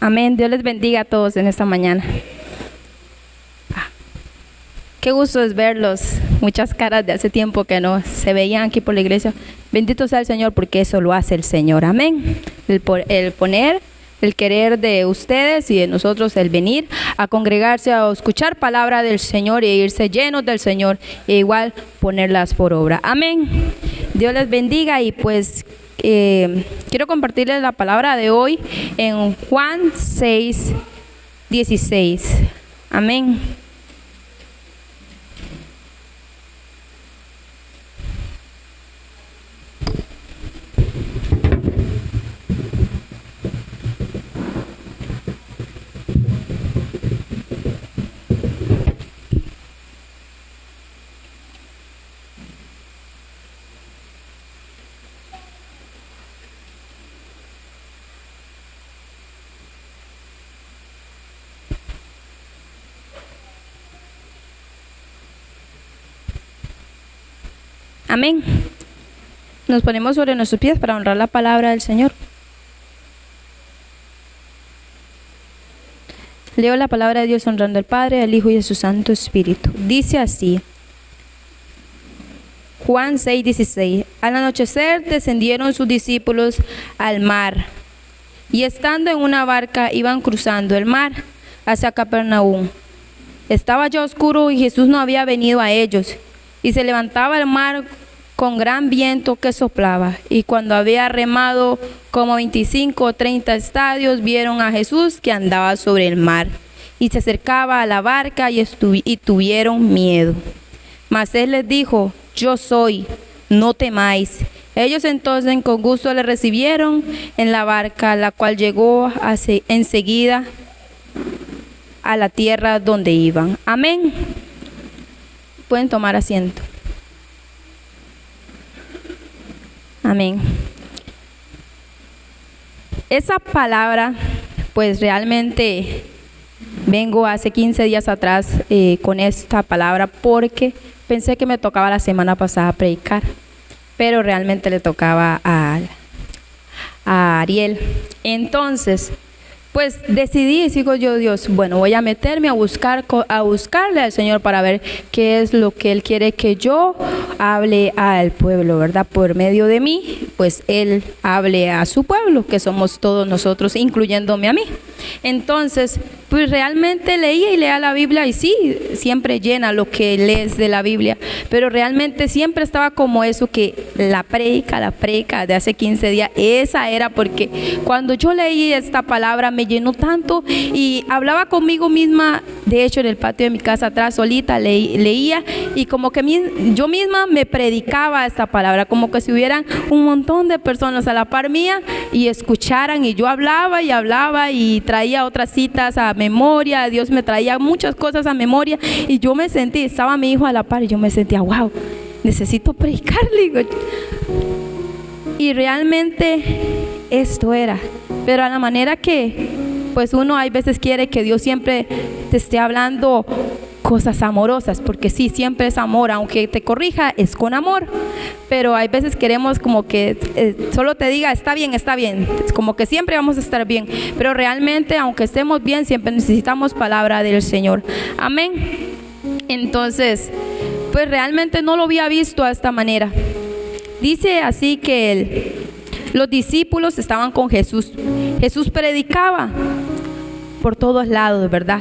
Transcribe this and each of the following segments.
Amén. Dios les bendiga a todos en esta mañana. Qué gusto es verlos. Muchas caras de hace tiempo que no se veían aquí por la iglesia. Bendito sea el Señor, porque eso lo hace el Señor. Amén. El querer de ustedes y de nosotros, el venir a congregarse, a escuchar palabra del Señor e irse llenos del Señor, e igual ponerlas por obra. Amén. Dios les bendiga. Y pues quiero compartirles la palabra de hoy en Juan 6:16. Amén. Amén. Nos ponemos sobre nuestros pies para honrar la palabra del Señor. Leo la palabra de Dios honrando al Padre, al Hijo y a su Santo Espíritu. Dice así, Juan 6:16. Al anochecer descendieron sus discípulos al mar, y estando en una barca iban cruzando el mar hacia Capernaum. Estaba ya oscuro y Jesús no había venido a ellos, y se levantaba el mar con gran viento que soplaba. Y cuando había remado como 25 o 30 estadios, vieron a Jesús que andaba sobre el mar, y se acercaba a la barca y tuvieron miedo. Mas él les dijo: yo soy, no temáis. Ellos entonces con gusto le recibieron en la barca, la cual llegó enseguida a la tierra donde iban. Amén. Pueden tomar asiento. Amén. Esa palabra, pues realmente vengo hace 15 días atrás con esta palabra, porque pensé que me tocaba la semana pasada predicar, pero realmente le tocaba a Ariel. Entonces, pues decidí, sigo yo, Dios, bueno, voy a meterme a buscarle al Señor para ver qué es lo que Él quiere que yo hable al pueblo, ¿verdad? Por medio de mí, pues Él hable a su pueblo, que somos todos nosotros, incluyéndome a mí. Entonces, pues realmente leía y leía la Biblia, y sí, siempre llena lo que lees de la Biblia, pero realmente siempre estaba como eso, que la prédica de hace 15 días, esa era, porque cuando yo leí esta palabra me llenó tanto y hablaba conmigo misma. De hecho, en el patio de mi casa atrás, solita, leía, y como que yo misma me predicaba esta palabra, como que si hubieran un montón de personas a la par mía y escucharan, y yo hablaba y traía otras citas a memoria. Dios me traía muchas cosas a memoria, y yo me sentí, estaba mi hijo a la par, y yo me sentía, wow, necesito predicarle. Y realmente esto era, pero a la manera que pues uno hay veces quiere que Dios siempre te esté hablando cosas amorosas, porque sí, siempre es amor, aunque te corrija es con amor, pero hay veces queremos como que solo te diga está bien, es como que siempre vamos a estar bien, pero realmente aunque estemos bien, siempre necesitamos palabra del Señor. Amén. Entonces, pues realmente no lo había visto de esta manera. Dice así que los discípulos estaban con Jesús. Jesús predicaba por todos lados, ¿verdad?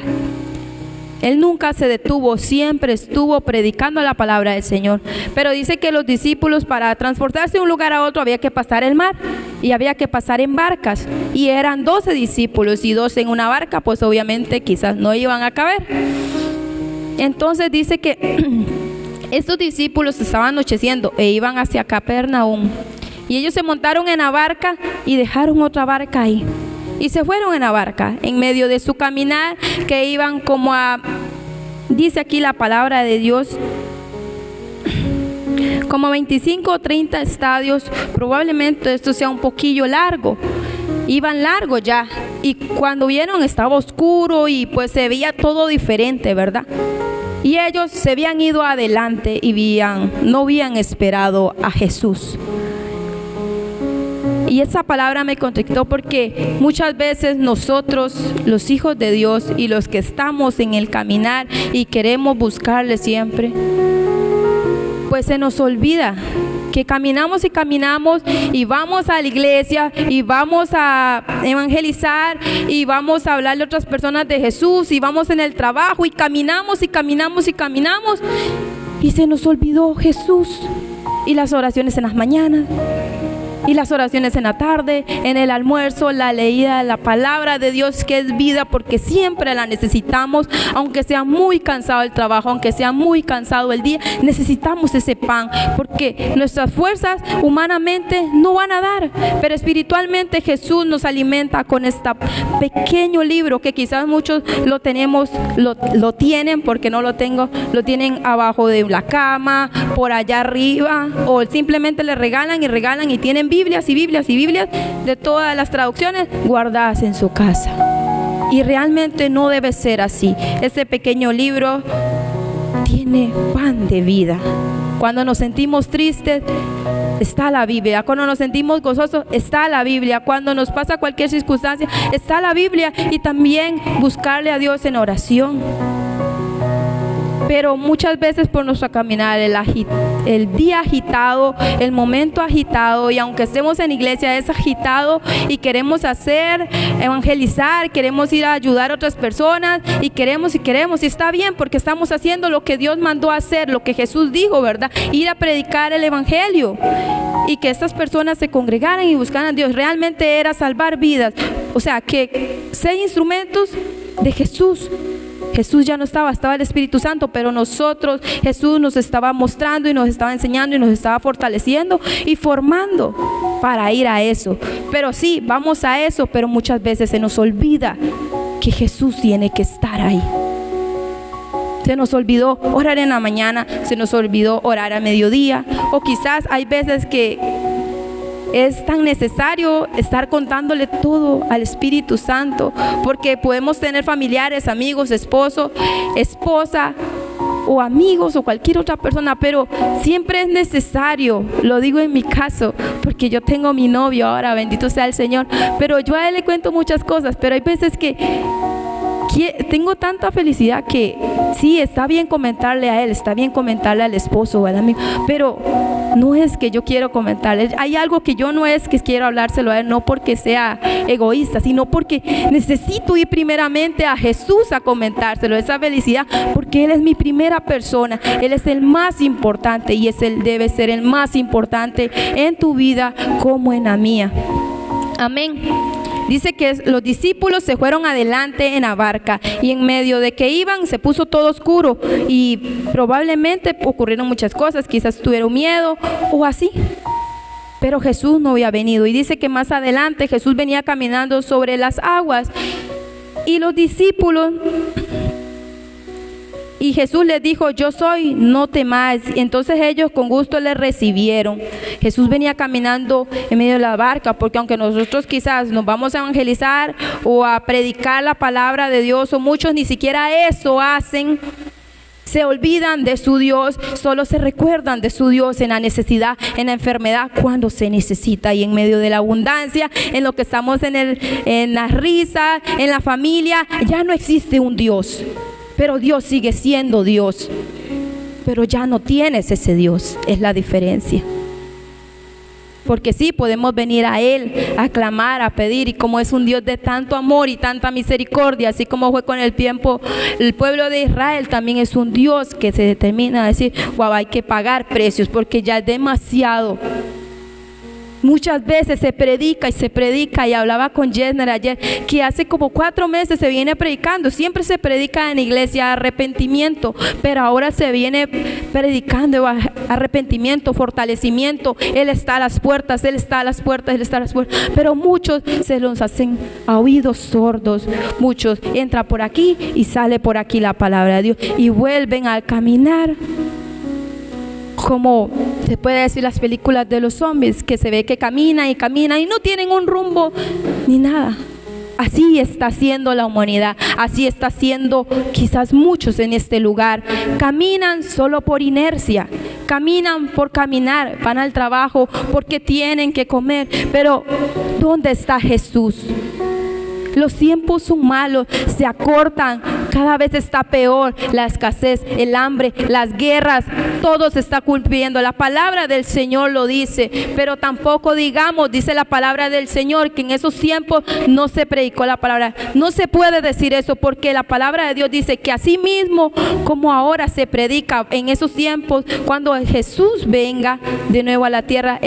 Él nunca se detuvo, siempre estuvo predicando la palabra del Señor. Pero dice que los discípulos, para transportarse de un lugar a otro, había que pasar el mar y había que pasar en barcas. Y eran 12 discípulos, y 12 en una barca, pues obviamente quizás no iban a caber. Entonces dice que estos discípulos estaban anocheciendo e iban hacia Capernaum. Y ellos se montaron en la barca y dejaron otra barca ahí. Y se fueron en la barca, en medio de su caminar, que iban como dice aquí la palabra de Dios, como 25 o 30 estadios. Probablemente esto sea un poquillo largo. Iban largo ya. Y cuando vieron estaba oscuro y pues se veía todo diferente, ¿verdad? Y ellos se habían ido adelante y no habían esperado a Jesús. Y esa palabra me conectó porque muchas veces nosotros, los hijos de Dios y los que estamos en el caminar y queremos buscarle siempre, pues se nos olvida que caminamos y caminamos y vamos a la iglesia y vamos a evangelizar y vamos a hablarle a otras personas de Jesús y vamos en el trabajo y caminamos y caminamos y caminamos y se nos olvidó Jesús y las oraciones en las mañanas y las oraciones en la tarde, en el almuerzo, la leída de la palabra de Dios que es vida, porque siempre la necesitamos, aunque sea muy cansado el trabajo, aunque sea muy cansado el día, necesitamos ese pan, porque nuestras fuerzas humanamente no van a dar, pero espiritualmente Jesús nos alimenta con este pequeño libro que quizás muchos lo tenemos, lo tienen, porque no lo tengo, lo tienen abajo de la cama, por allá arriba, o simplemente le regalan y tienen Biblias y Biblias y Biblias de todas las traducciones guardadas en su casa. Y realmente no debe ser así. Ese pequeño libro tiene pan de vida. Cuando nos sentimos tristes, está la Biblia. Cuando nos sentimos gozosos, está la Biblia. Cuando nos pasa cualquier circunstancia, está la Biblia. Y también buscarle a Dios en oración. Pero muchas veces por nuestro caminar, el día agitado, el momento agitado, y aunque estemos en iglesia es agitado y queremos evangelizar, queremos ir a ayudar a otras personas y queremos, y está bien porque estamos haciendo lo que Dios mandó a hacer, lo que Jesús dijo, ¿verdad? Ir a predicar el evangelio y que estas personas se congregaran y buscaran a Dios. Realmente era salvar vidas, o sea, que ser instrumentos de Jesús. Jesús ya no estaba el Espíritu Santo, pero Jesús nos estaba mostrando y nos estaba enseñando y nos estaba fortaleciendo y formando para ir a eso. Pero sí, vamos a eso, pero muchas veces se nos olvida que Jesús tiene que estar ahí. Se nos olvidó orar en la mañana, se nos olvidó orar a mediodía, o quizás hay veces que es tan necesario estar contándole todo al Espíritu Santo, porque podemos tener familiares, amigos, esposo, esposa o amigos o cualquier otra persona, pero siempre es necesario, lo digo en mi caso, porque yo tengo mi novio ahora, bendito sea el Señor, pero yo a él le cuento muchas cosas, pero hay veces que tengo tanta felicidad que sí, está bien comentarle a él, está bien comentarle al esposo o al amigo, pero no es que yo quiero comentarle, hay algo que yo no es que quiero hablárselo a él, no porque sea egoísta, sino porque necesito ir primeramente a Jesús a comentárselo, esa felicidad, porque Él es mi primera persona, Él es el más importante y Él debe ser el más importante en tu vida como en la mía. Amén. Dice que los discípulos se fueron adelante en la barca y en medio de que iban se puso todo oscuro y probablemente ocurrieron muchas cosas, quizás tuvieron miedo o así. Pero Jesús no había venido y dice que más adelante Jesús venía caminando sobre las aguas y los discípulos... Y Jesús les dijo, yo soy, no temáis. Y entonces ellos con gusto le recibieron. Jesús venía caminando en medio de la barca, porque aunque nosotros quizás nos vamos a evangelizar o a predicar la palabra de Dios, o muchos ni siquiera eso hacen, se olvidan de su Dios, solo se recuerdan de su Dios en la necesidad, en la enfermedad, cuando se necesita, y en medio de la abundancia, en lo que estamos en la risa, en la familia, ya no existe un Dios. Pero Dios sigue siendo Dios. Pero ya no tienes ese Dios. Es la diferencia. Porque sí, podemos venir a Él, a clamar, a pedir. Y como es un Dios de tanto amor y tanta misericordia, así como fue con el tiempo el pueblo de Israel, también es un Dios que se determina a decir, wow, hay que pagar precios porque ya es demasiado. Muchas veces se predica y hablaba con Jesner ayer que hace como 4 meses se viene predicando, siempre se predica en la iglesia arrepentimiento, pero ahora se viene predicando arrepentimiento, fortalecimiento. Él está a las puertas, Él está a las puertas, Él está a las puertas, pero muchos se los hacen a oídos sordos, muchos entra por aquí y sale por aquí la palabra de Dios y vuelven a caminar como se puede decir las películas de los zombies, que se ve que caminan y no tienen un rumbo ni nada. Así está haciendo la humanidad, así está haciendo quizás muchos en este lugar. Caminan solo por inercia, caminan por caminar, van al trabajo porque tienen que comer, pero ¿dónde está Jesús? Los tiempos son malos, se acortan, cada vez está peor, la escasez, el hambre, las guerras, todo se está cumpliendo. La palabra del Señor lo dice, pero tampoco digamos, dice la palabra del Señor, que en esos tiempos no se predicó la palabra. No se puede decir eso, porque la palabra de Dios dice que así mismo como ahora se predica en esos tiempos, cuando Jesús venga de nuevo a la tierra,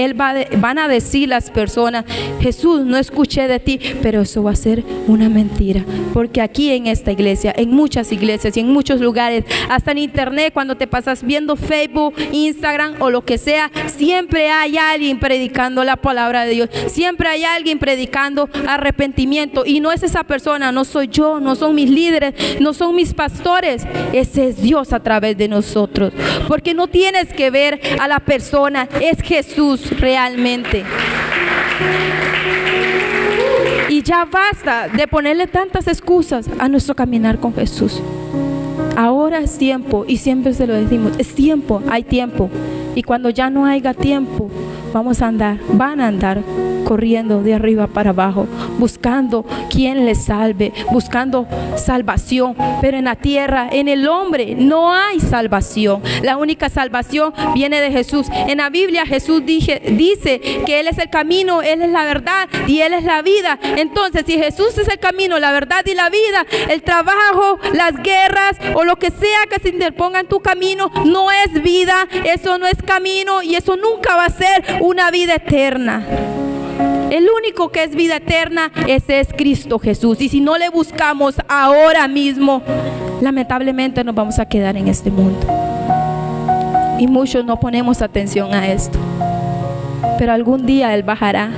van a decir las personas: Jesús, no escuché de ti, pero eso va a ser una mentira, porque aquí en esta iglesia, en muchas iglesias y en muchos lugares, hasta en internet, cuando te pasas viendo Facebook, Instagram o lo que sea, siempre hay alguien predicando la palabra de Dios, siempre hay alguien predicando arrepentimiento, y no es esa persona, no soy yo, no son mis líderes, no son mis pastores, ese es Dios a través de nosotros, porque no tienes que ver a la persona, es Jesús realmente. Y ya basta de ponerle tantas excusas a nuestro caminar con Jesús. Ahora es tiempo, y siempre se lo decimos, es tiempo, hay tiempo. Y cuando ya no haya tiempo, van a andar corriendo de arriba para abajo, buscando quien les salve, buscando salvación. Pero en la tierra, en el hombre, no hay salvación. La única salvación viene de Jesús. En la Biblia Jesús dice que Él es el camino, Él es la verdad y Él es la vida. Entonces, si Jesús es el camino, la verdad y la vida, el trabajo, las guerras o lo que sea que se interponga en tu camino no es vida, eso no es camino, y eso nunca va a ser una vida eterna. El único que es vida eterna, ese es Cristo Jesús. Y si no le buscamos ahora mismo, lamentablemente nos vamos a quedar en este mundo. Y muchos no ponemos atención a esto. Pero algún día Él bajará.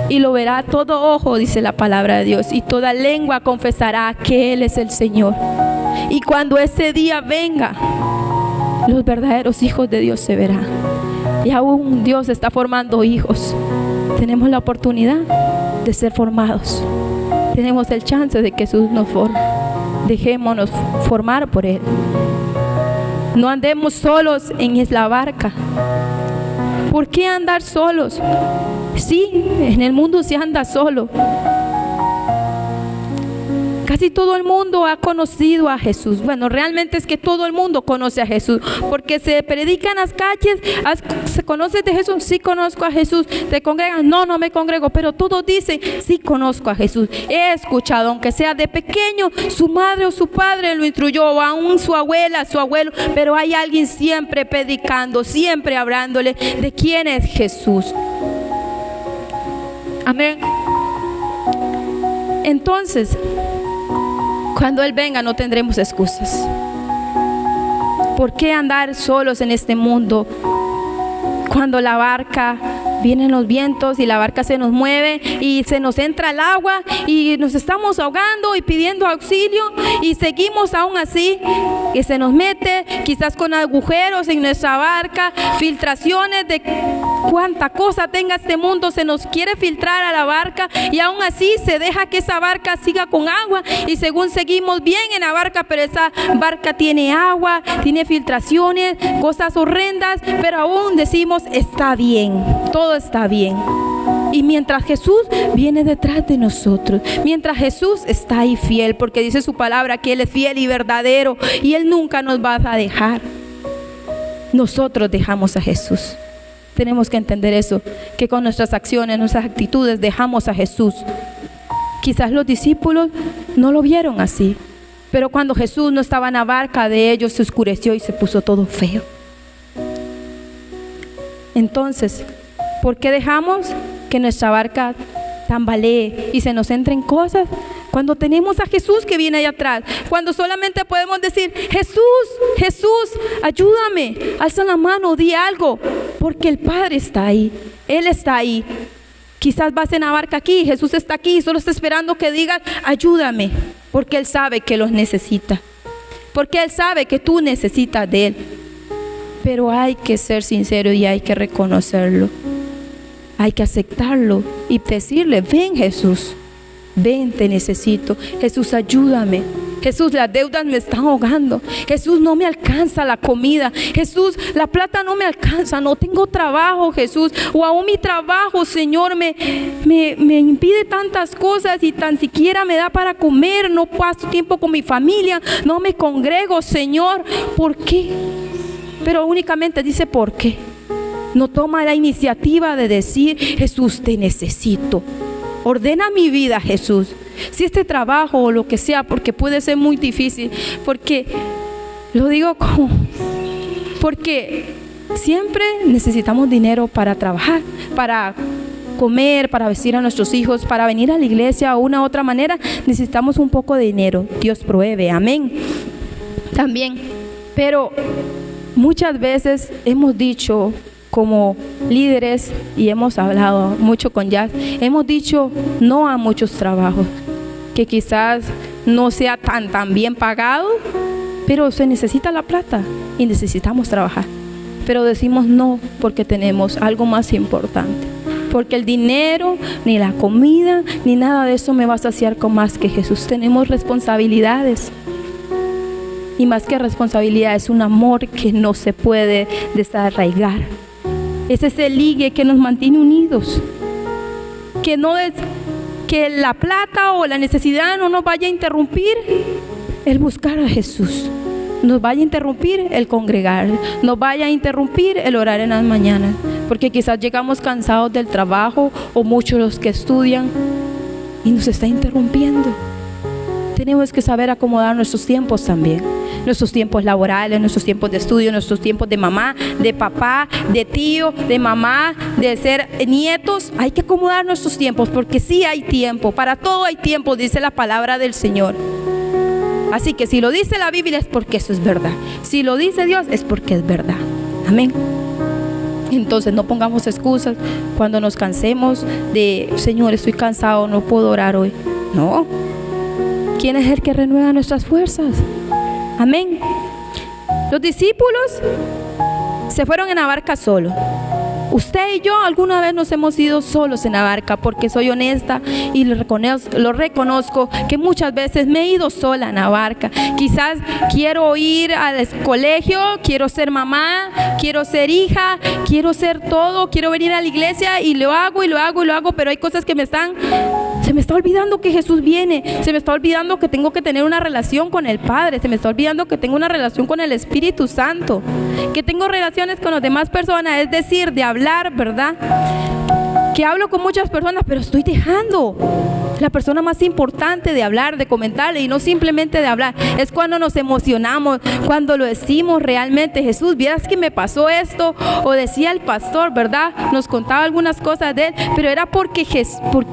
Y lo verá todo ojo, dice la palabra de Dios. Y toda lengua confesará que Él es el Señor. Y cuando ese día venga, los verdaderos hijos de Dios se verán. Y aún Dios está formando hijos. Tenemos la oportunidad de ser formados. Tenemos el chance de que Jesús nos forme. Dejémonos formar por Él. No andemos solos en la barca. ¿Por qué andar solos? Sí, en el mundo se anda solo. Casi todo el mundo ha conocido a Jesús. Bueno, realmente es que todo el mundo conoce a Jesús, porque se predica en las calles. ¿Se conoce de Jesús? Sí, conozco a Jesús. ¿Te congregan? No, no me congrego, pero todos dicen: sí, conozco a Jesús. He escuchado, aunque sea de pequeño, su madre o su padre lo instruyó, o aún su abuela, su abuelo, pero hay alguien siempre predicando, siempre hablándole de quién es Jesús. Amén. Entonces, cuando Él venga no tendremos excusas. ¿Por qué andar solos en este mundo? Cuando la barca, vienen los vientos y la barca se nos mueve y se nos entra el agua y nos estamos ahogando y pidiendo auxilio, y seguimos aún así, que se nos mete quizás con agujeros en nuestra barca, filtraciones de cuánta cosa tenga este mundo, se nos quiere filtrar a la barca, y aún así se deja que esa barca siga con agua, y según seguimos bien en la barca, pero esa barca tiene agua, tiene filtraciones, cosas horrendas, pero aún decimos: está bien, todo está bien. Y mientras Jesús viene detrás de nosotros, mientras Jesús está ahí fiel, porque dice su palabra que Él es fiel y verdadero, y Él nunca nos va a dejar. Nosotros dejamos a Jesús. Tenemos que entender eso, que con nuestras acciones, nuestras actitudes dejamos a Jesús. Quizás los discípulos no lo vieron así, pero cuando Jesús no estaba en la barca de ellos, se oscureció y se puso todo feo. Entonces, ¿por qué dejamos que nuestra barca tambalee y se nos entren cosas? Cuando tenemos a Jesús que viene allá atrás, cuando solamente podemos decir: Jesús, Jesús, ayúdame, alza la mano, di algo, porque el Padre está ahí, Él está ahí. Quizás vas en la barca aquí, Jesús está aquí, solo está esperando que digas: ayúdame, porque Él sabe que los necesita, porque Él sabe que tú necesitas de Él. Pero hay que ser sincero y hay que reconocerlo. hay que aceptarlo y decirle: ven, Jesús, ven, te necesito. Jesús, ayúdame. Jesús, las deudas me están ahogando. Jesús, no me alcanza la comida. Jesús, la plata no me alcanza. No tengo trabajo, Jesús. O aún mi trabajo, Señor, me impide tantas cosas y tan siquiera me da para comer. No paso tiempo con mi familia. No me congrego, Señor. ¿Por qué? Pero únicamente dice ¿por qué? No toma la iniciativa de decir: Jesús, te necesito. Ordena mi vida, Jesús. Si este trabajo o lo que sea, porque puede ser muy difícil, porque lo digo porque siempre necesitamos dinero para trabajar, para comer, para vestir a nuestros hijos, para venir a la iglesia o una u otra manera, necesitamos un poco de dinero. Dios provee, amén. También, pero muchas veces hemos dicho, como líderes, y hemos hablado mucho con Jazz, hemos dicho no a muchos trabajos que quizás no sea tan bien pagado, pero se necesita la plata y necesitamos trabajar. Pero decimos no porque tenemos algo más importante, porque el dinero, ni la comida, ni nada de eso me va a saciar con más que Jesús. Tenemos responsabilidades. Y más que responsabilidad, es un amor que no se puede desarraigar. Ese es el ligue que nos mantiene unidos. Que la plata o la necesidad no nos vaya a interrumpir el buscar a Jesús. Nos vaya a interrumpir el congregar. Nos vaya a interrumpir el orar en las mañanas. Porque quizás llegamos cansados del trabajo, o muchos los que estudian, y nos está interrumpiendo. Tenemos que saber acomodar nuestros tiempos también. Nuestros tiempos laborales, nuestros tiempos de estudio, nuestros tiempos de mamá, de papá, de tío, de mamá, de ser nietos. Hay que acomodar nuestros tiempos, porque sí hay tiempo. Para todo hay tiempo, dice la palabra del Señor. Así que si lo dice la Biblia es porque eso es verdad. Si lo dice Dios es porque es verdad. Amén. Entonces no pongamos excusas cuando nos cansemos de: Señor, estoy cansado, no puedo orar hoy. No. ¿Quién es el que renueva nuestras fuerzas? Amén. Los discípulos se fueron en la barca solos. Usted y yo alguna vez nos hemos ido solos en la barca, porque soy honesta y lo reconozco que muchas veces me he ido sola en la barca. Quizás quiero ir al colegio, quiero ser mamá, quiero ser hija, quiero ser todo, quiero venir a la iglesia y lo hago, pero hay cosas que se me está olvidando que Jesús viene, se me está olvidando que tengo que tener una relación con el Padre, se me está olvidando que tengo una relación con el Espíritu Santo, que tengo relaciones con las demás personas, es decir, de hablar, ¿verdad? Que hablo con muchas personas, pero estoy dejando la persona más importante de hablar, de comentarle, y no simplemente de hablar. Es cuando nos emocionamos, cuando lo decimos realmente: Jesús, vieras que me pasó esto, o decía el pastor, ¿verdad? Nos contaba algunas cosas de él, pero era porque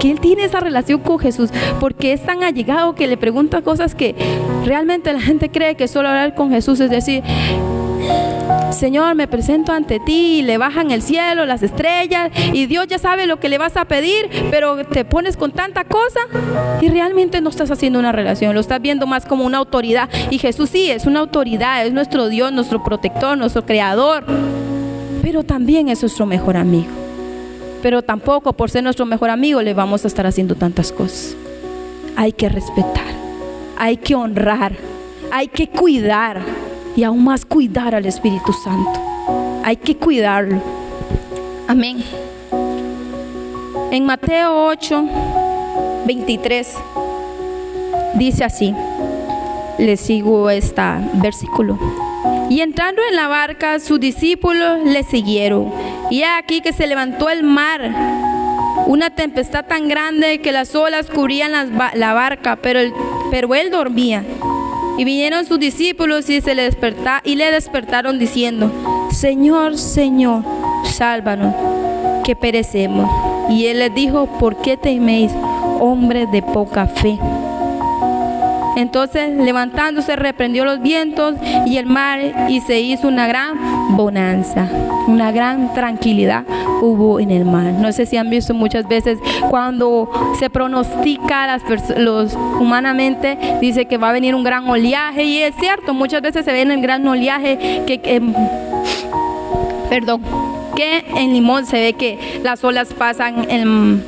él tiene esa relación con Jesús, porque es tan allegado que le pregunta cosas que realmente la gente cree que solo hablar con Jesús es decir: Señor, me presento ante ti, y le bajan el cielo, las estrellas, y Dios ya sabe lo que le vas a pedir, pero te pones con tanta cosa y realmente no estás haciendo una relación, lo estás viendo más como una autoridad. Y Jesús sí es una autoridad, es nuestro Dios, nuestro protector, nuestro creador, pero también es nuestro mejor amigo. Pero tampoco por ser nuestro mejor amigo le vamos a estar haciendo tantas cosas. Hay que respetar, hay que honrar, hay que cuidar, y aún más cuidar al Espíritu Santo. Hay que cuidarlo. Amén. En Mateo 8:23 dice así, le sigo este versículo: y entrando en la barca, sus discípulos le siguieron, y aquí que se levantó el mar, una tempestad tan grande que las olas cubrían la barca, pero él dormía. Y vinieron sus discípulos y le despertaron diciendo: Señor, Señor, sálvanos, que perecemos. Y él les dijo: ¿por qué teméis, hombres de poca fe? Entonces, levantándose, reprendió los vientos y el mar, y se hizo una gran bonanza, una gran tranquilidad hubo en el mar. No sé si han visto muchas veces cuando se pronostica humanamente, dice que va a venir un gran oleaje, y es cierto, muchas veces se ve en el gran oleaje que qué en Limón se ve que las olas pasan en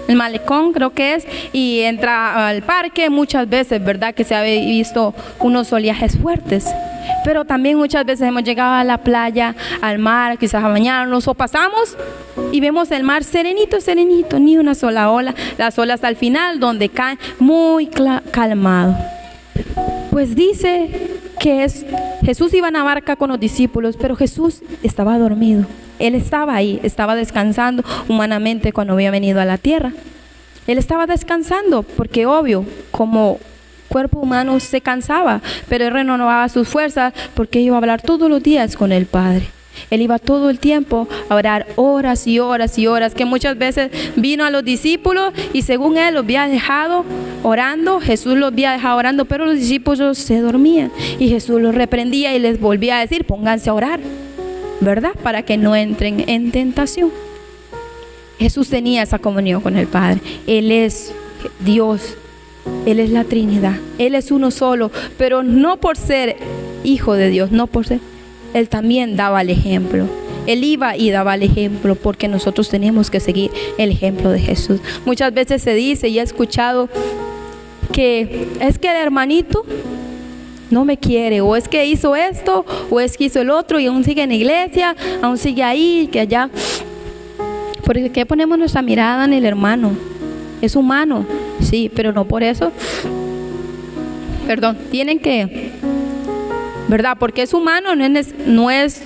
el malecón, creo que es, y entra al parque muchas veces, ¿verdad? Que se ha visto unos oleajes fuertes. Pero también muchas veces hemos llegado a la playa, al mar, quizás a bañarnos, o pasamos y vemos el mar serenito, serenito, ni una sola ola. Las olas al final, donde caen, muy calmado. Pues dice que Jesús iba en la barca con los discípulos, pero Jesús estaba dormido. Él estaba ahí, estaba descansando humanamente cuando había venido a la tierra. Él estaba descansando porque obvio, como cuerpo humano se cansaba, pero él renovaba sus fuerzas porque iba a hablar todos los días con el Padre. Él iba todo el tiempo a orar horas y horas y horas, que muchas veces vino a los discípulos y según él los había dejado orando, Jesús los había dejado orando, pero los discípulos se dormían y Jesús los reprendía y les volvía a decir, pónganse a orar, ¿verdad? Para que no entren en tentación. Jesús tenía esa comunión con el Padre. Él es Dios, Él es la Trinidad, Él es uno solo, pero no por ser hijo de Dios, no por ser, Él también daba el ejemplo. Él iba y daba el ejemplo porque nosotros tenemos que seguir el ejemplo de Jesús. Muchas veces se dice y he escuchado que es que el hermanito no me quiere, o es que hizo esto, o es que hizo el otro y aún sigue en la iglesia, aún sigue ahí, que allá. ¿Por qué ponemos nuestra mirada en el hermano? Es humano, sí, pero no por eso. Perdón, tienen que, ¿verdad? Porque es humano, no es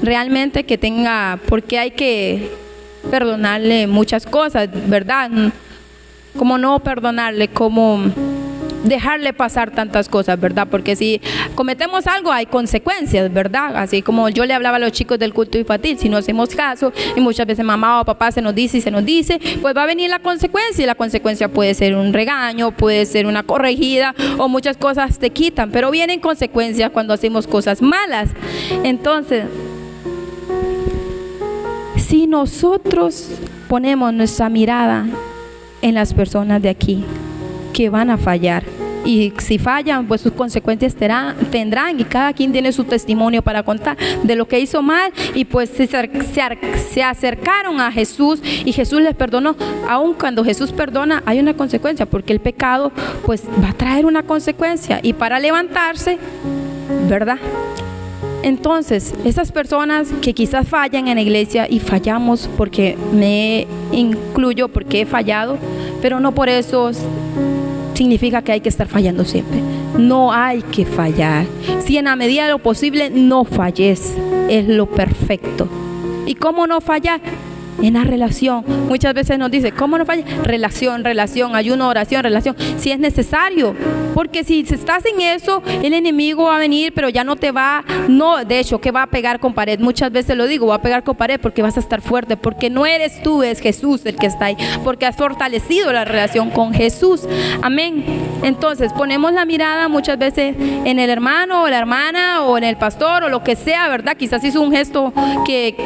realmente que tenga, porque hay que perdonarle muchas cosas, ¿verdad? Como no perdonarle, como dejarle pasar tantas cosas, ¿verdad? Porque si cometemos algo hay consecuencias, ¿verdad? Así como yo le hablaba a los chicos del culto infantil, si no hacemos caso y muchas veces mamá o papá se nos dice, pues va a venir la consecuencia y la consecuencia puede ser un regaño, puede ser una corregida o muchas cosas te quitan, pero vienen consecuencias cuando hacemos cosas malas. Entonces, si nosotros ponemos nuestra mirada en las personas de aquí que van a fallar, y si fallan, pues sus consecuencias tendrán, y cada quien tiene su testimonio para contar de lo que hizo mal, y pues se acercaron a Jesús y Jesús les perdonó. Aun cuando Jesús perdona hay una consecuencia, porque el pecado pues va a traer una consecuencia, y para levantarse, ¿verdad? Entonces, esas personas que quizás fallan en la iglesia, y fallamos, porque me incluyo porque he fallado, pero no por eso significa que hay que estar fallando siempre. No hay que fallar. Si en la medida de lo posible no falles, es lo perfecto. ¿Y cómo no fallar? En la relación. Muchas veces nos dice, ¿cómo no falla? Relación, ayuno, oración, relación. Si es necesario. Porque si estás en eso, el enemigo va a venir, pero ya no te va, de hecho, que va a pegar con pared. Muchas veces lo digo, va a pegar con pared porque vas a estar fuerte, porque no eres tú, es Jesús el que está ahí, porque has fortalecido la relación con Jesús. Amén. Entonces, ponemos la mirada muchas veces en el hermano o la hermana o en el pastor o lo que sea, ¿verdad? Quizás hizo un gesto que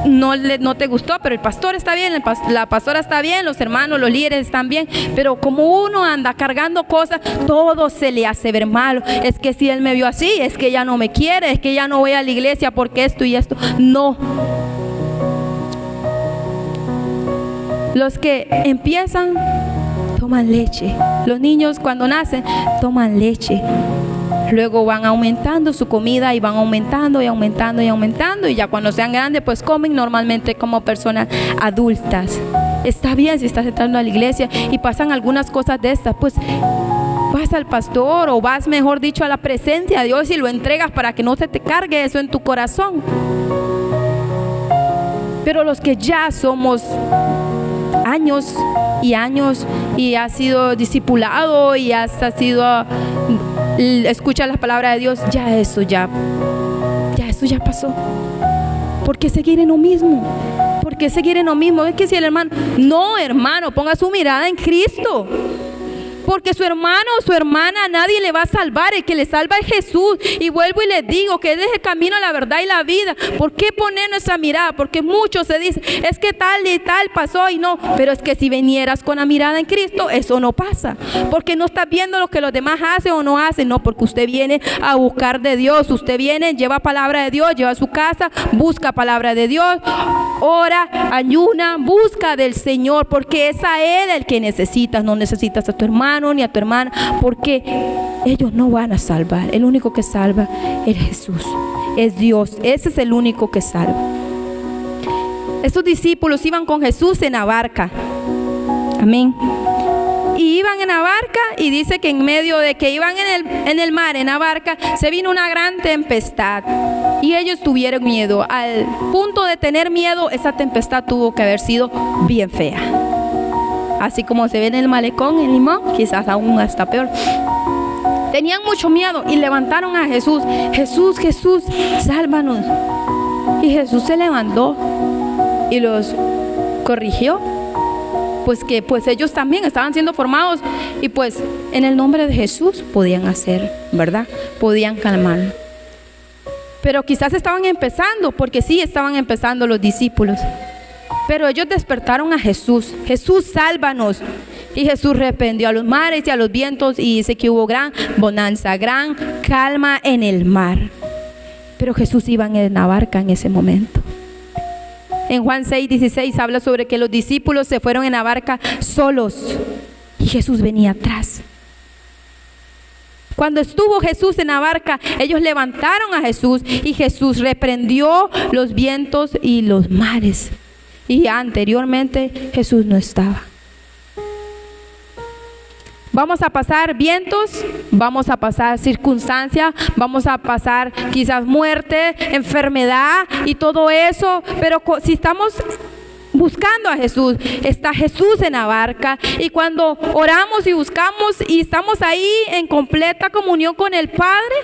no te gustó, pero el pastor está bien, la pastora está bien, los hermanos, los líderes están bien, pero como uno anda cargando cosas, todo se le hace ver malo. Es que si él me vio así, es que ya no me quiere, es que ya no voy a la iglesia porque esto y esto. No. Los que empiezan toman leche. Los niños cuando nacen toman leche. Luego van aumentando su comida y van aumentando y aumentando y aumentando, y ya cuando sean grandes pues comen normalmente como personas adultas. Está bien si estás entrando a la iglesia y pasan algunas cosas de estas, pues vas al pastor o vas, mejor dicho, a la presencia de Dios y lo entregas para que no se te cargue eso en tu corazón. Pero los que ya somos años y años y has sido discipulado y has sido escucha las palabras de Dios, ya eso ya pasó. ¿Por qué seguir en lo mismo? ¿Por qué seguir en lo mismo? Es que si el hermano, no, hermano, ponga su mirada en Cristo. porque su hermano o su hermana nadie le va a salvar, el que le salva es Jesús. Y vuelvo y les digo que Él es el camino, la verdad y la vida. ¿Por qué poner nuestra mirada? Porque muchos se dicen, es que tal y tal pasó y no, pero es que si vinieras con la mirada en Cristo, eso no pasa, porque no estás viendo lo que los demás hacen o no hacen, no, porque usted viene a buscar de Dios, usted viene, lleva palabra de Dios, lleva a su casa, busca palabra de Dios, ora, ayuna, busca del Señor, porque es a Él el que necesitas. No necesitas a tu hermano ni a tu hermana, porque ellos no van a salvar. El único que salva es Jesús, es Dios. Ese es el único que salva. Estos discípulos iban con Jesús en la barca, amén, y iban en la barca, y dice que en medio de que iban en el mar, en la barca, se vino una gran tempestad y ellos tuvieron miedo. Al punto de tener miedo, esa tempestad tuvo que haber sido bien fea, así como se ve en el malecón en Limón, quizás aún hasta peor. Tenían mucho miedo y levantaron a Jesús. Jesús, Jesús, sálvanos. Y Jesús se levantó y los corrigió, pues que pues ellos también estaban siendo formados, y pues en el nombre de Jesús podían hacer, ¿verdad? Podían calmar. Pero quizás estaban empezando, porque sí estaban empezando los discípulos, pero ellos despertaron a Jesús. Jesús, sálvanos. Y Jesús reprendió a los mares y a los vientos, y dice que hubo gran bonanza, gran calma en el mar. Pero Jesús iba en la barca en ese momento. En Juan 6:16 habla sobre que los discípulos se fueron en la barca solos y Jesús venía atrás. Cuando estuvo Jesús en la barca, ellos levantaron a Jesús y Jesús reprendió los vientos y los mares. Y anteriormente Jesús no estaba. Vamos a pasar vientos, vamos a pasar circunstancias, vamos a pasar quizás muerte, enfermedad y todo eso, pero si estamos buscando a Jesús, está Jesús en la barca, y cuando oramos y buscamos y estamos ahí en completa comunión con el Padre,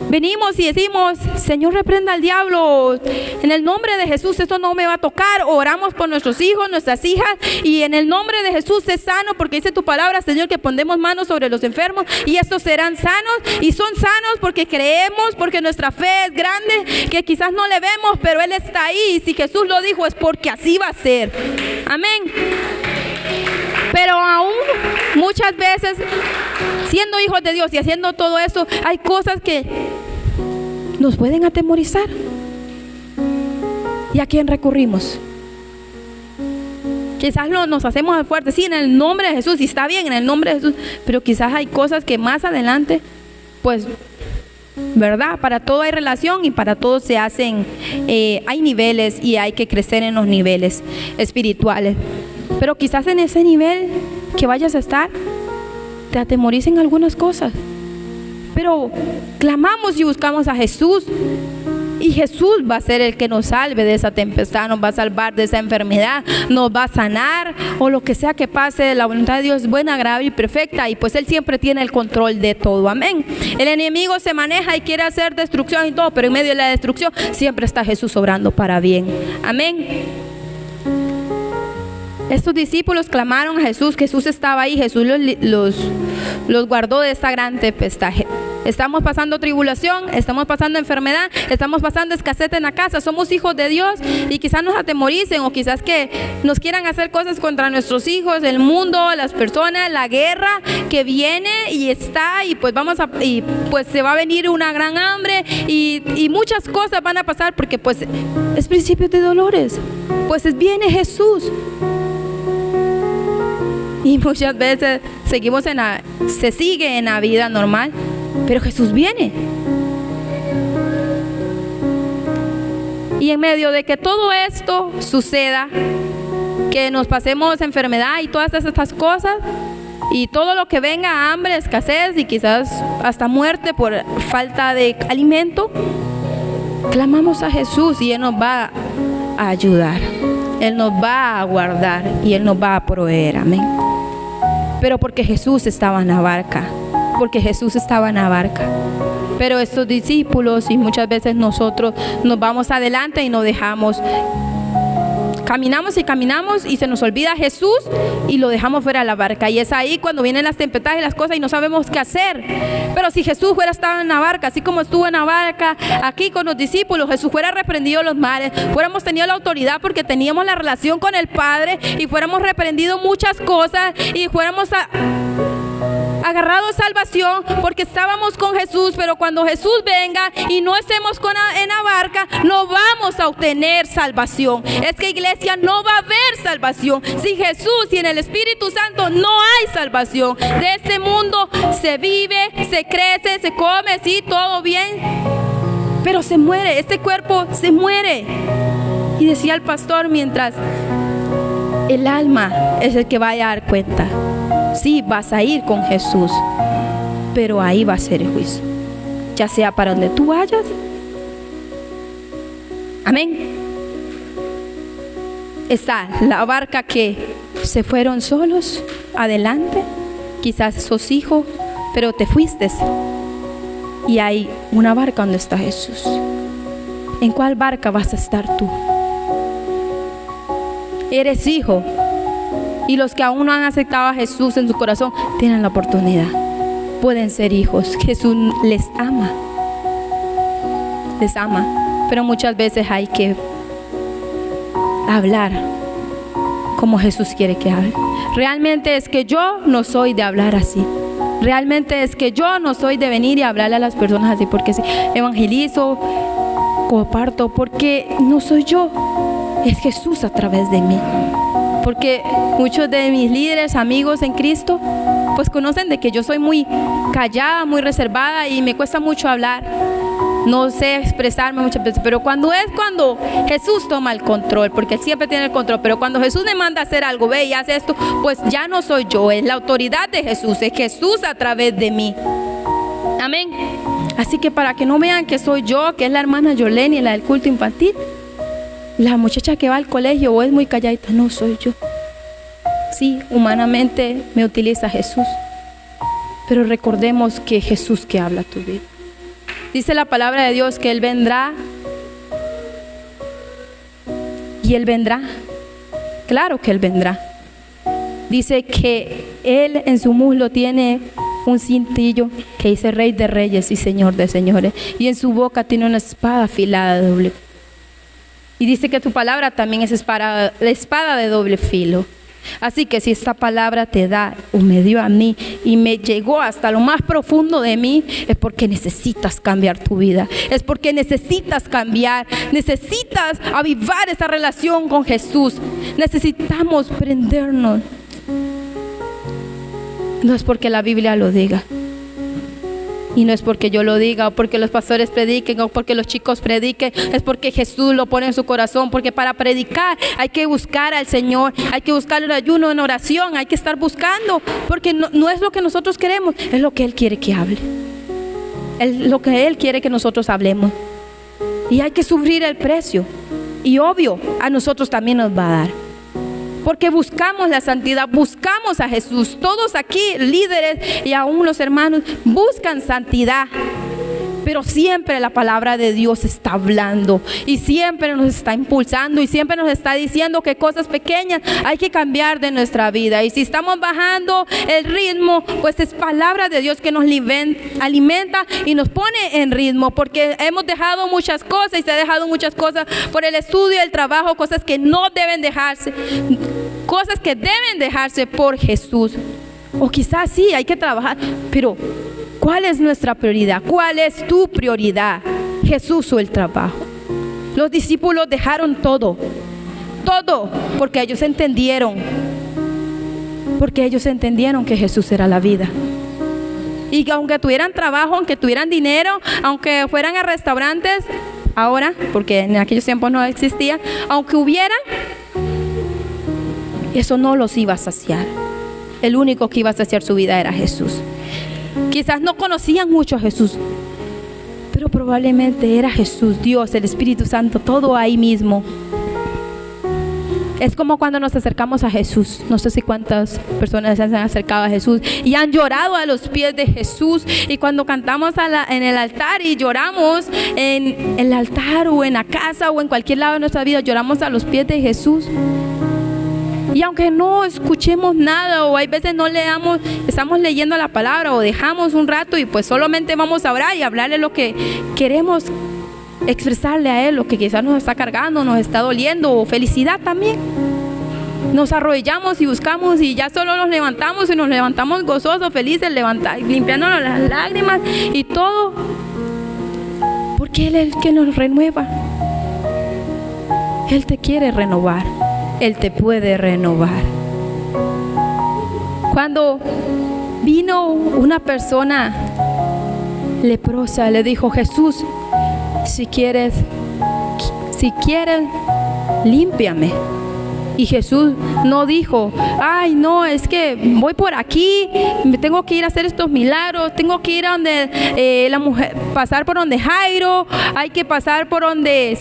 venimos y decimos, Señor, reprenda al diablo, en el nombre de Jesús esto no me va a tocar. Oramos por nuestros hijos, nuestras hijas, y en el nombre de Jesús es sano, porque dice tu palabra, Señor, que pondremos manos sobre los enfermos y estos serán sanos. Y son sanos porque creemos, porque nuestra fe es grande, que quizás no le vemos, pero Él está ahí, y si Jesús lo dijo es porque así va a ser. Amén. Pero aún muchas veces, siendo hijos de Dios y haciendo todo eso, hay cosas que nos pueden atemorizar. ¿Y a quién recurrimos? Quizás nos hacemos fuertes, sí, en el nombre de Jesús, y está bien, en el nombre de Jesús, pero quizás hay cosas que más adelante, pues, ¿verdad? Para todo hay relación y para todo se hacen, hay niveles y hay que crecer en los niveles espirituales. Pero quizás en ese nivel que vayas a estar, te atemoricen algunas cosas. Pero clamamos y buscamos a Jesús, y Jesús va a ser el que nos salve de esa tempestad, nos va a salvar de esa enfermedad, nos va a sanar, o lo que sea que pase. La voluntad de Dios es buena, agradable y perfecta, y pues Él siempre tiene el control de todo. Amén. El enemigo se maneja y quiere hacer destrucción y todo, pero en medio de la destrucción siempre está Jesús obrando para bien. Amén. Estos discípulos clamaron a Jesús. Jesús estaba ahí. Jesús los guardó de esa gran tempestad. Estamos pasando tribulación, estamos pasando enfermedad, estamos pasando escasez en la casa. Somos hijos de Dios y quizás nos atemoricen, o quizás que nos quieran hacer cosas contra nuestros hijos, el mundo, las personas, la guerra que viene y está, y pues pues se va a venir una gran hambre y muchas cosas van a pasar, porque pues es principio de dolores. Pues viene Jesús. Y muchas veces se sigue en la vida normal, pero Jesús viene. Y en medio de que todo esto suceda, que nos pasemos enfermedad y todas estas cosas, y todo lo que venga, hambre, escasez y quizás hasta muerte por falta de alimento, clamamos a Jesús y Él nos va a ayudar, Él nos va a guardar y Él nos va a proveer. Amén. Pero porque Jesús estaba en la barca, porque Jesús estaba en la barca. Pero estos discípulos, y muchas veces nosotros, nos vamos adelante y nos dejamos caminamos y caminamos y se nos olvida Jesús y lo dejamos fuera de la barca. Y es ahí cuando vienen las tempestades y las cosas y no sabemos qué hacer. Pero si Jesús hubiera estado en la barca, así como estuvo en la barca aquí con los discípulos, Jesús fuera reprendido los mares, fuéramos tenido la autoridad porque teníamos la relación con el Padre y fuéramos reprendido muchas cosas y fuéramos agarrado salvación porque estábamos con Jesús. Pero cuando Jesús venga y no estemos en la barca, no vamos a obtener salvación. Es que, iglesia, no va a haber salvación sin Jesús y en el Espíritu Santo. No hay salvación. De este mundo se vive, se crece, se come, sí, todo bien, pero se muere. Este cuerpo se muere. Y decía el pastor, mientras el alma es el que vaya a dar cuenta. Sí, vas a ir con Jesús, pero ahí va a ser el juicio, ya sea para donde tú vayas. Amén. Está la barca que se fueron solos adelante, quizás sos hijo, pero te fuiste. Y hay una barca donde está Jesús. ¿En cuál barca vas a estar tú? Eres hijo. Y los que aún no han aceptado a Jesús en su corazón tienen la oportunidad. Pueden ser hijos. Jesús les ama. Les ama. Pero muchas veces hay que hablar como Jesús quiere que hable. Realmente es que yo no soy de hablar así. Realmente es que yo no soy de venir y hablarle a las personas así porque si evangelizo, comparto, porque no soy yo. Es Jesús a través de mí. Porque muchos de mis líderes, amigos en Cristo, pues conocen de que yo soy muy callada, muy reservada y me cuesta mucho hablar. No sé expresarme muchas veces, pero cuando Jesús toma el control, porque Él siempre tiene el control, pero cuando Jesús me manda a hacer algo, ve y hace esto, pues ya no soy yo, es la autoridad de Jesús, es Jesús a través de mí. Amén. Así que para que no vean que soy yo, que es la hermana Yoleni, la del culto infantil, la muchacha que va al colegio o es muy calladita, no soy yo. Sí, humanamente me utiliza Jesús, pero recordemos que Jesús que habla tu vida. Dice la palabra de Dios que Él vendrá. Y Él vendrá. Claro que Él vendrá. Dice que Él en su muslo tiene un cintillo que dice Rey de Reyes y Señor de Señores. Y en su boca tiene una espada afilada de doble. Y dice que tu palabra también es la espada de doble filo. Así que si esta palabra te da o me dio a mí y me llegó hasta lo más profundo de mí, es porque necesitas cambiar tu vida. Es porque necesitas cambiar, necesitas avivar esa relación con Jesús. Necesitamos prendernos. No es porque la Biblia lo diga. Y no es porque yo lo diga, o porque los pastores prediquen, o porque los chicos prediquen. Es porque Jesús lo pone en su corazón. Porque para predicar hay que buscar al Señor. Hay que buscar el ayuno en oración. Hay que estar buscando. Porque no es lo que nosotros queremos, es lo que Él quiere que hable. Es lo que Él quiere que nosotros hablemos. Y hay que sufrir el precio. Y obvio, a nosotros también nos va a dar. Porque buscamos la santidad, buscamos a Jesús. Todos aquí, líderes y aún los hermanos, buscan santidad. Pero siempre la palabra de Dios está hablando y siempre nos está impulsando y siempre nos está diciendo que cosas pequeñas hay que cambiar de nuestra vida. Y si estamos bajando el ritmo, pues es palabra de Dios que nos alimenta y nos pone en ritmo, porque hemos dejado muchas cosas y se ha dejado muchas cosas por el estudio y el trabajo, cosas que no deben dejarse, cosas que deben dejarse por Jesús. O quizás sí, hay que trabajar, pero ¿cuál es nuestra prioridad? ¿Cuál es tu prioridad? ¿Jesús o el trabajo? Los discípulos dejaron todo, porque ellos entendieron que Jesús era la vida. Y aunque tuvieran trabajo, aunque tuvieran dinero, aunque fueran a restaurantes, ahora, porque en aquellos tiempos no existía, aunque hubieran, eso no los iba a saciar. El único que iba a saciar su vida era Jesús. Quizás no conocían mucho a Jesús, pero probablemente era Jesús, Dios, el Espíritu Santo, todo ahí mismo. Es como cuando nos acercamos a Jesús. No sé si cuántas personas se han acercado a Jesús y han llorado a los pies de Jesús. Y cuando cantamos en el altar y lloramos en el altar o en la casa o en cualquier lado de nuestra vida, lloramos a los pies de Jesús. Y aunque no escuchemos nada o hay veces no leamos, estamos leyendo la palabra o dejamos un rato y pues solamente vamos a orar y hablarle lo que queremos expresarle a Él, lo que quizás nos está cargando, nos está doliendo, o felicidad también. Nos arrodillamos y buscamos y ya solo nos levantamos y nos levantamos gozosos, felices, limpiándonos las lágrimas y todo, porque Él es el que nos renueva. Él te quiere renovar, Él te puede renovar. Cuando vino una persona leprosa, le dijo: Jesús, si quieres, límpiame. Y Jesús no dijo: ay, no, es que voy por aquí, me tengo que ir a hacer estos milagros, tengo que ir a donde la mujer, pasar por donde Jairo, hay que pasar por donde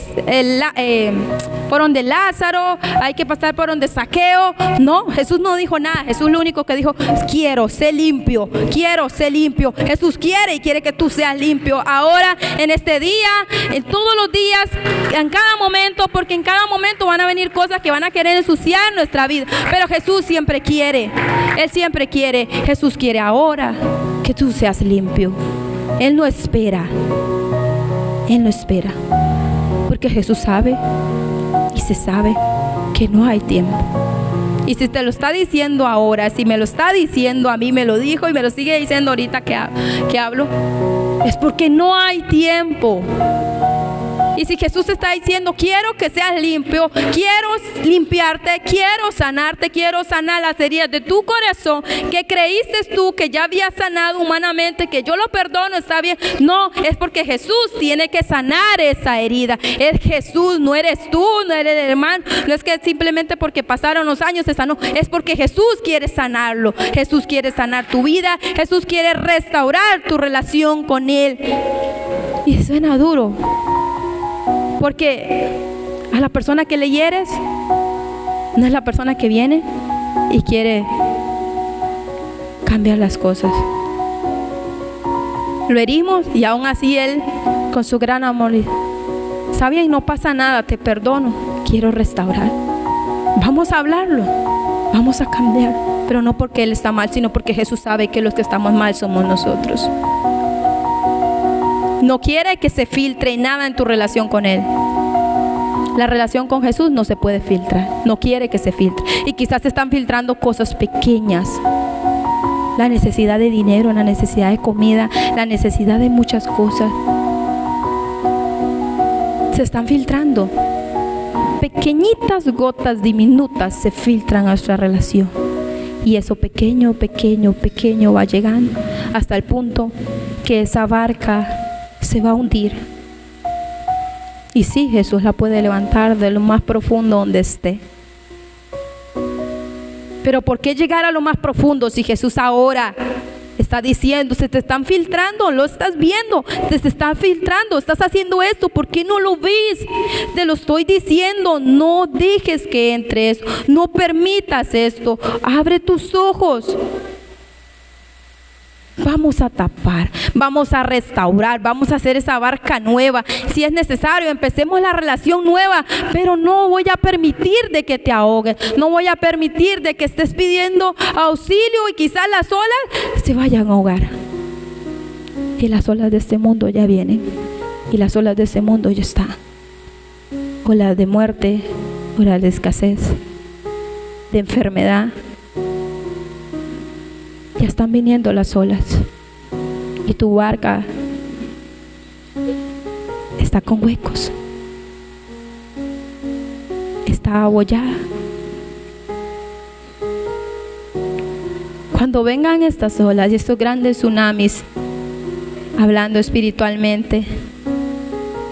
Lázaro, hay que pasar por donde Zaqueo. No, Jesús no dijo nada. Jesús lo único que dijo: quiero ser limpio, quiero ser limpio. Jesús quiere y quiere que tú seas limpio ahora, en este día, en todos los días, en cada momento, porque en cada momento van a venir cosas que van a querer ensuciar nuestra vida, pero Jesús siempre quiere, Él siempre quiere. Jesús quiere ahora que tú seas limpio. Él no espera, porque Jesús sabe y se sabe que no hay tiempo. Y si te lo está diciendo ahora, si me lo está diciendo a mí, me lo dijo y me lo sigue diciendo ahorita que hablo, es porque no hay tiempo. Y si Jesús te está diciendo: quiero que seas limpio, quiero limpiarte, quiero sanarte, quiero sanar las heridas de tu corazón, que creíste tú que ya había sanado humanamente, que yo lo perdono, está bien. No, es porque Jesús tiene que sanar esa herida. Es Jesús, no eres tú, no eres el hermano. No es que simplemente porque pasaron los años se sanó, es porque Jesús quiere sanarlo. Jesús quiere sanar tu vida, Jesús quiere restaurar tu relación con Él. Y suena duro, porque a la persona que le hieres no es la persona que viene y quiere cambiar las cosas. Lo herimos y aún así Él, con su gran amor, está bien, no pasa nada, te perdono, quiero restaurar. Vamos a hablarlo, vamos a cambiar, pero no porque Él está mal, sino porque Jesús sabe que los que estamos mal somos nosotros. No quiere que se filtre nada en tu relación con Él. La relación con Jesús no se puede filtrar. No quiere que se filtre. Y quizás se están filtrando cosas pequeñas. La necesidad de dinero, la necesidad de comida, la necesidad de muchas cosas. Se están filtrando. Pequeñitas gotas diminutas se filtran a nuestra relación. Y eso pequeño va llegando hasta el punto que esa barca se va a hundir. Y sí, Jesús la puede levantar de lo más profundo donde esté. Pero ¿por qué llegar a lo más profundo si Jesús ahora está diciendo: se te están filtrando, lo estás viendo, te están filtrando, estás haciendo esto, ¿por qué no lo ves? Te lo estoy diciendo, no dejes que entre eso, no permitas esto, abre tus ojos. Vamos a tapar, vamos a restaurar, vamos a hacer esa barca nueva. Si es necesario, empecemos la relación nueva, pero no voy a permitir de que te ahogues, no voy a permitir de que estés pidiendo auxilio y quizás las olas se vayan a ahogar. Y las olas de este mundo ya vienen, y las olas de este mundo ya están. Olas de muerte, olas de escasez, de enfermedad. Ya están viniendo las olas y tu barca está con huecos, está abollada. Cuando vengan estas olas y estos grandes tsunamis, hablando espiritualmente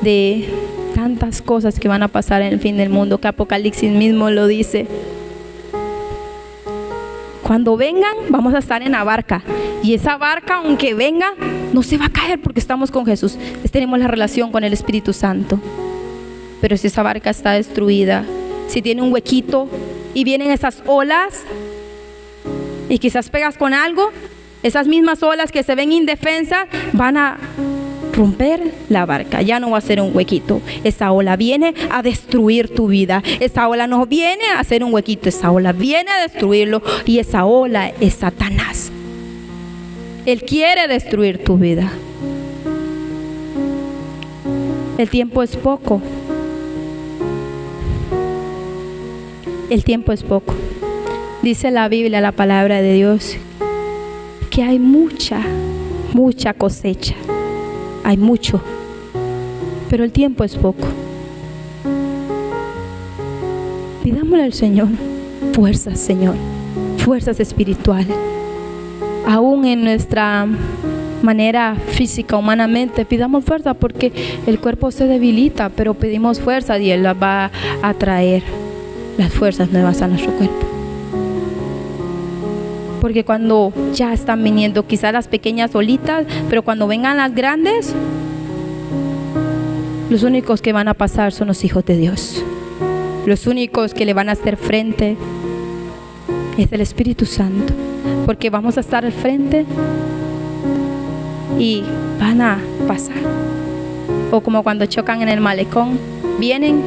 de tantas cosas que van a pasar en el fin del mundo, que Apocalipsis mismo lo dice. Cuando vengan, vamos a estar en la barca. Y esa barca, aunque venga, no se va a caer porque estamos con Jesús. Tenemos la relación con el Espíritu Santo. Pero si esa barca está destruida, si tiene un huequito y vienen esas olas y quizás pegas con algo, esas mismas olas que se ven indefensas van a romper la barca, ya no va a ser un huequito. Esa ola viene a destruir tu vida. Esa ola no viene a hacer un huequito, esa ola viene a destruirlo, y esa ola es Satanás. Él quiere destruir tu vida. El tiempo es poco. El tiempo es poco. Dice la Biblia, la palabra de Dios, que hay mucha cosecha. Hay mucho, pero el tiempo es poco. Pidámosle al Señor fuerzas, Señor, fuerzas espirituales. Aún en nuestra manera física, humanamente, pidamos fuerza, porque el cuerpo se debilita, pero pedimos fuerza y Él va a traer las fuerzas nuevas a nuestro cuerpo. Porque cuando ya están viniendo quizás las pequeñas olitas, pero cuando vengan las grandes, los únicos que van a pasar son los hijos de Dios. Los únicos que le van a hacer frente es el Espíritu Santo, porque vamos a estar al frente y van a pasar. O como cuando chocan en el malecón, vienen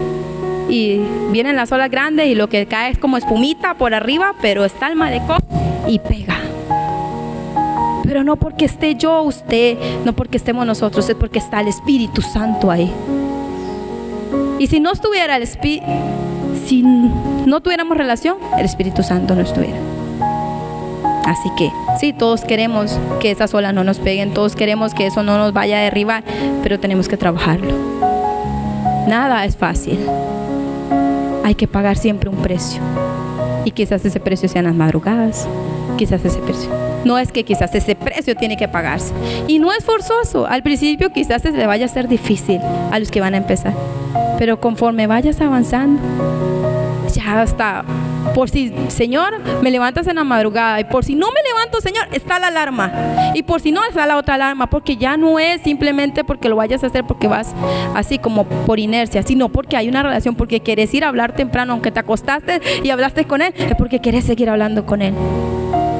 las olas grandes y lo que cae es como espumita por arriba, pero está el malecón y pega. Pero no porque esté yo, usted, no porque estemos nosotros, es porque está el Espíritu Santo ahí. Y si no estuviera si no tuviéramos relación, el Espíritu Santo no estuviera. Así que sí, todos queremos que esas olas no nos peguen, todos queremos que eso no nos vaya a derribar, pero tenemos que trabajarlo. Nada es fácil. Hay que pagar siempre un precio. Y quizás ese precio sean las madrugadas, quizás ese precio. No es que quizás ese precio tiene que pagarse. Y no es forzoso. Al principio quizás se le vaya a ser difícil a los que van a empezar. Pero conforme vayas avanzando, ya está. Por si, Señor, me levantas en la madrugada, y por si no me levanto, Señor, está la alarma, y por si no, está la otra alarma, porque ya no es simplemente porque lo vayas a hacer porque vas así como por inercia, sino porque hay una relación, porque quieres ir a hablar temprano, aunque te acostaste y hablaste con Él, es porque quieres seguir hablando con Él.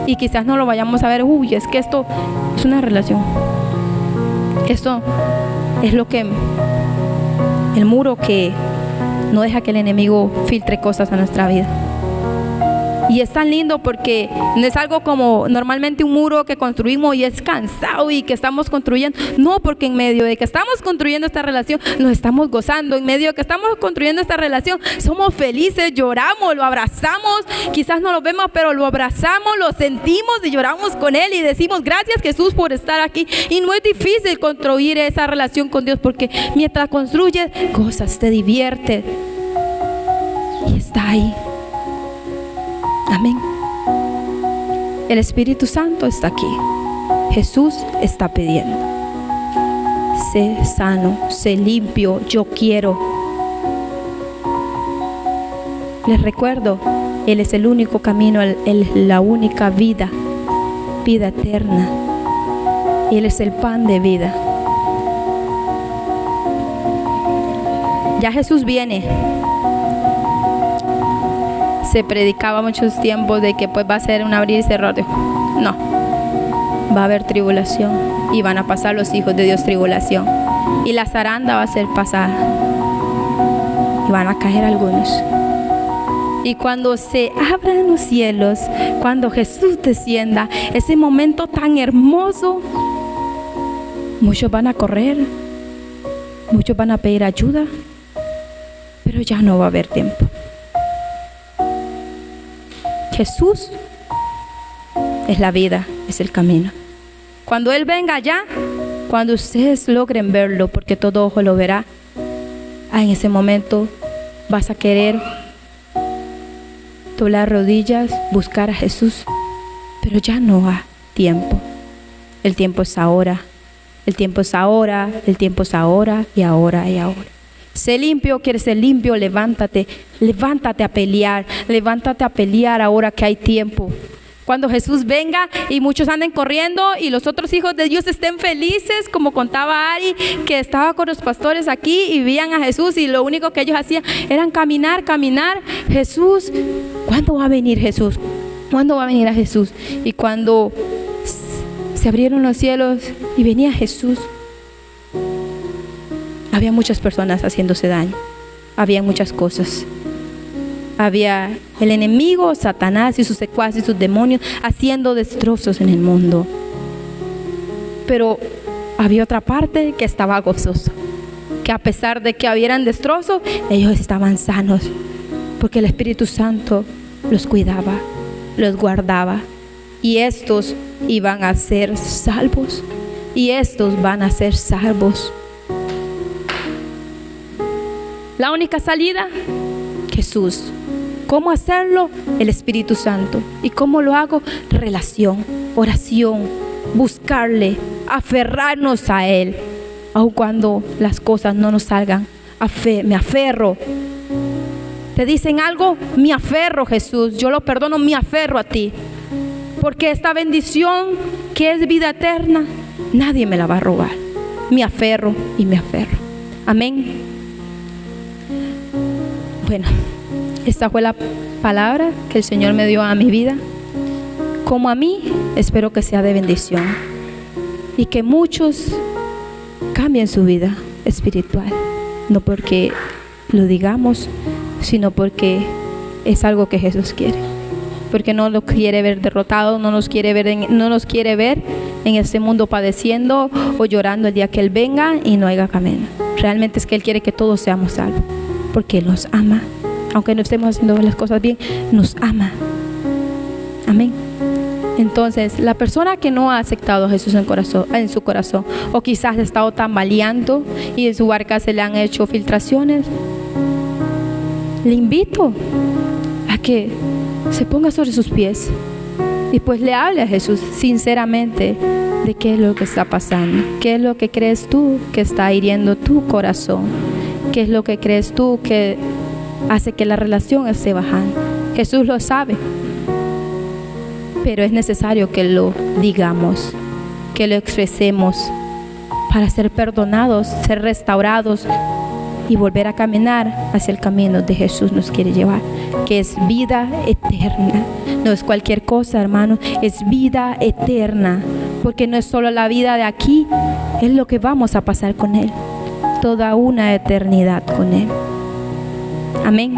Y quizás no lo vayamos a ver, es que esto es una relación, esto es lo que el muro que no deja que el enemigo filtre cosas a nuestra vida. Y es tan lindo porque no es algo como normalmente un muro que construimos y es cansado y que estamos construyendo. No, porque en medio de que estamos construyendo esta relación, nos estamos gozando. En medio de que estamos construyendo esta relación, somos felices, lloramos, lo abrazamos. Quizás no lo vemos, pero lo abrazamos, lo sentimos y lloramos con Él y decimos gracias, Jesús, por estar aquí. Y no es difícil construir esa relación con Dios, porque mientras construyes, gozas, te diviertes y está ahí. Amén. El Espíritu Santo está aquí. Jesús está pidiendo: sé sano, sé limpio, yo quiero. Les recuerdo, Él es el único camino, la única vida eterna. Él es el pan de vida. Ya Jesús viene. Se predicaba muchos tiempos de que pues va a ser un abrir y cerrar. No, va a haber tribulación y van a pasar los hijos de Dios tribulación, y la zaranda va a ser pasada y van a caer algunos. Y cuando se abran los cielos, cuando Jesús descienda, ese momento tan hermoso, muchos van a correr, muchos van a pedir ayuda, pero ya no va a haber tiempo. Jesús es la vida, es el camino. Cuando Él venga allá, cuando ustedes logren verlo, porque todo ojo lo verá, en ese momento vas a querer doblar rodillas, buscar a Jesús, pero ya no hay tiempo. El tiempo es ahora, el tiempo es ahora, el tiempo es ahora y ahora y ahora. Sé limpio, quieres ser limpio, levántate a pelear ahora que hay tiempo. Cuando Jesús venga y muchos anden corriendo y los otros hijos de Dios estén felices, como contaba Ari, que estaba con los pastores aquí y veían a Jesús y lo único que ellos hacían era caminar Jesús, ¿cuándo va a venir Jesús? ¿Cuándo va a venir a Jesús? Y cuando se abrieron los cielos y venía Jesús, había muchas personas haciéndose daño. Había muchas cosas. Había el enemigo, Satanás y sus secuaces y sus demonios haciendo destrozos en el mundo. Pero había otra parte que estaba gozosa, que a pesar de que hubieran destrozos, ellos estaban sanos, porque el Espíritu Santo los cuidaba, los guardaba, y estos iban a ser salvos, y estos van a ser salvos. La única salida, Jesús. ¿Cómo hacerlo? El Espíritu Santo. ¿Y cómo lo hago? Relación, oración, buscarle, aferrarnos a Él, aun cuando las cosas no nos salgan. Me aferro. ¿Te dicen algo? Me aferro, Jesús. Yo lo perdono, me aferro a ti. Porque esta bendición que es vida eterna, nadie me la va a robar. Me aferro y me aferro. Amén. Bueno, esta fue la palabra que el Señor me dio a mi vida. Como a mí, espero que sea de bendición. Y que muchos cambien su vida espiritual. No porque lo digamos, sino porque es algo que Jesús quiere. Porque no nos quiere ver derrotados, no nos quiere ver en este mundo padeciendo o llorando el día que Él venga y no haya camino. Realmente es que Él quiere que todos seamos salvos, porque Él nos ama. Aunque no estemos haciendo las cosas bien, nos ama. Amén. Entonces, la persona que no ha aceptado a Jesús en su corazón, o quizás ha estado tambaleando y en su barca se le han hecho filtraciones, le invito a que se ponga sobre sus pies y pues le hable a Jesús sinceramente de qué es lo que está pasando, qué es lo que crees tú que está hiriendo tu corazón, qué es lo que crees tú que hace que la relación esté bajando. Jesús lo sabe, pero es necesario que lo digamos, que lo expresemos para ser perdonados, ser restaurados y volver a caminar hacia el camino de Jesús nos quiere llevar, que es vida eterna. No es cualquier cosa, hermano, es vida eterna, porque no es solo la vida de aquí, es lo que vamos a pasar con Él, toda una eternidad con Él. Amén.